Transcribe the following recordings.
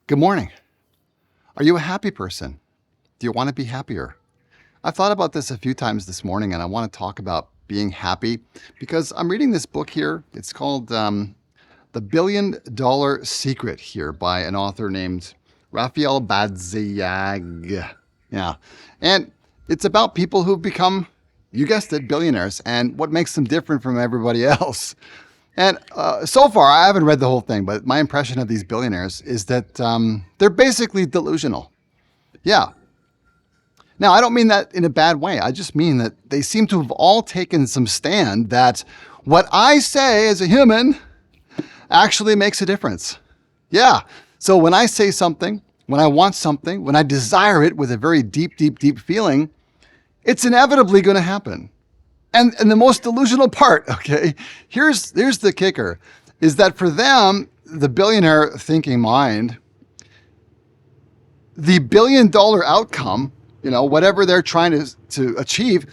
Good morning. Are you a happy person? Do you want to be happier? I've thought about this a few times this morning and I want to talk about being happy because I'm reading this book here. It's called The $1 Billion Secret here by an author named Raphael Badziag. Yeah. And it's about people who've become, you guessed it, billionaires and what makes them different from everybody else. And so far, I haven't read the whole thing, but my impression of these billionaires is that they're basically delusional. Yeah. Now, I don't mean that in a bad way. I just mean that they seem to have all taken some stand that what I say as a human actually makes a difference. Yeah. So when I say something, when I want something, when I desire it with a very deep, deep, deep feeling, it's inevitably going to happen. And the most delusional part, okay, here's the kicker, is that for them, the billionaire thinking mind, the $1 billion outcome, whatever they're trying to achieve,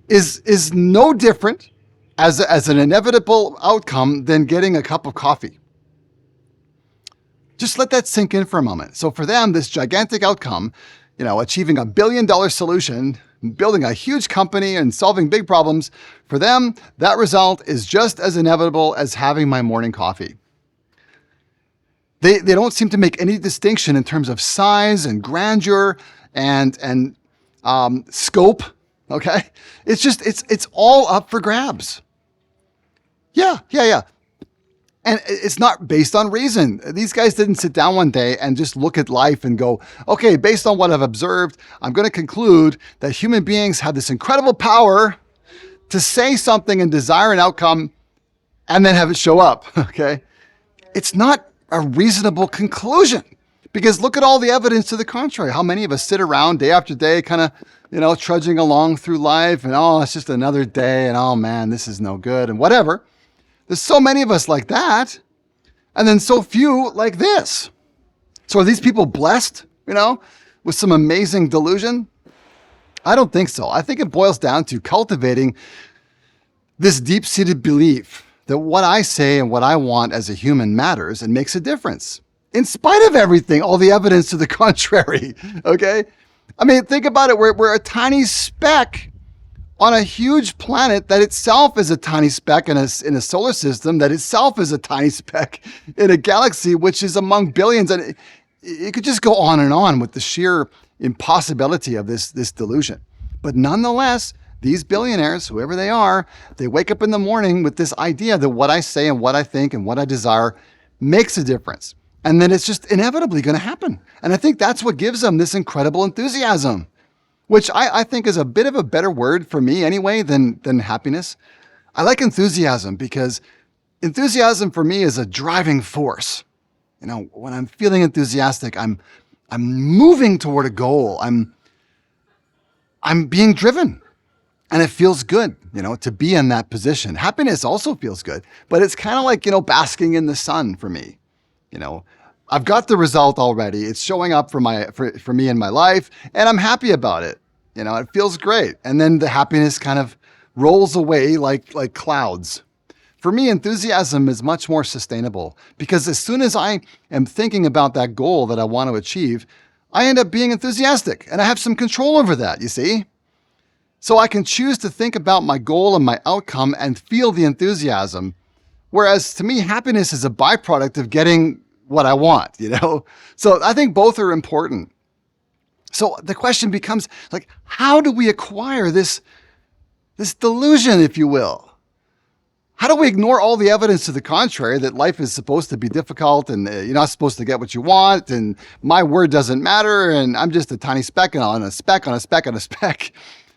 is no different as an inevitable outcome than getting a cup of coffee. Just let that sink in for a moment. So for them, this gigantic outcome, achieving a $1 billion solution, building a huge company and solving big problems, for them, that result is just as inevitable as having my morning coffee. They don't seem to make any distinction in terms of size and grandeur and scope. Okay, it's all up for grabs. Yeah. And it's not based on reason. These guys didn't sit down one day and just look at life and go, okay, based on what I've observed, I'm going to conclude that human beings have this incredible power to say something and desire an outcome and then have it show up. Okay. It's not a reasonable conclusion because look at all the evidence to the contrary. How many of us sit around day after day, kind of, trudging along through life and, oh, it's just another day and, oh man, this is no good and whatever. There's so many of us like that, and then so few like this. So are these people blessed, with some amazing delusion? I don't think so. I think it boils down to cultivating this deep-seated belief that what I say and what I want as a human matters and makes a difference, in spite of everything, all the evidence to the contrary, okay? I mean, think about it. We're a tiny speck on a huge planet that itself is a tiny speck in a solar system that itself is a tiny speck in a galaxy, which is among billions. And it could just go on and on with the sheer impossibility of this delusion. But nonetheless, these billionaires, whoever they are, they wake up in the morning with this idea that what I say and what I think and what I desire makes a difference. And then it's just inevitably going to happen. And I think that's what gives them this incredible enthusiasm, which I think is a bit of a better word for me anyway than happiness. I like enthusiasm because enthusiasm for me is a driving force. When I'm feeling enthusiastic, I'm moving toward a goal. I'm being driven. And it feels good, to be in that position. Happiness also feels good, but it's kind of like, basking in the sun for me. I've got the result already. It's showing up for me in my life, and I'm happy about it. It feels great. And then the happiness kind of rolls away like clouds. For me, enthusiasm is much more sustainable because as soon as I am thinking about that goal that I want to achieve, I end up being enthusiastic and I have some control over that, you see? So I can choose to think about my goal and my outcome and feel the enthusiasm. Whereas to me, happiness is a byproduct of getting what I want, So I think both are important. So the question becomes like, how do we acquire this delusion, if you will? How do we ignore all the evidence to the contrary that life is supposed to be difficult and you're not supposed to get what you want and my word doesn't matter and I'm just a tiny speck on a speck on a speck on a speck.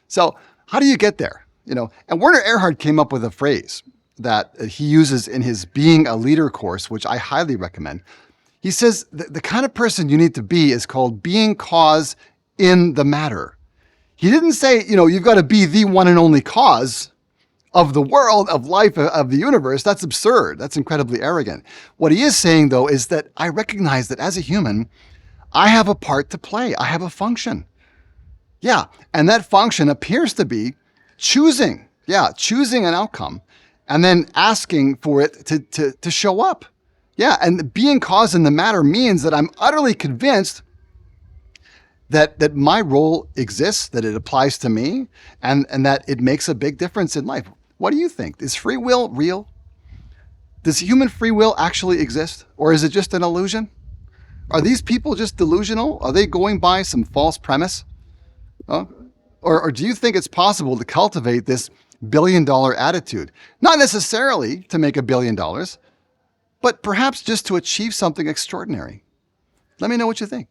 So how do you get there? And Werner Erhard came up with a phrase that he uses in his Being a Leader course, which I highly recommend. He says the kind of person you need to be is called being cause in the matter. He didn't say, you've got to be the one and only cause of the world, of life, of the universe. That's absurd. That's incredibly arrogant. What he is saying, though, is that I recognize that as a human, I have a part to play. I have a function. Yeah. And that function appears to be choosing an outcome and then asking for it to show up. Yeah, and being cause in the matter means that I'm utterly convinced that my role exists, that it applies to me, and that it makes a big difference in life. What do you think? Is free will real? Does human free will actually exist? Or is it just an illusion? Are these people just delusional? Are they going by some false premise? Huh? Or do you think it's possible to cultivate this billion-dollar attitude? Not necessarily to make $1 billion, but perhaps just to achieve something extraordinary. Let me know what you think.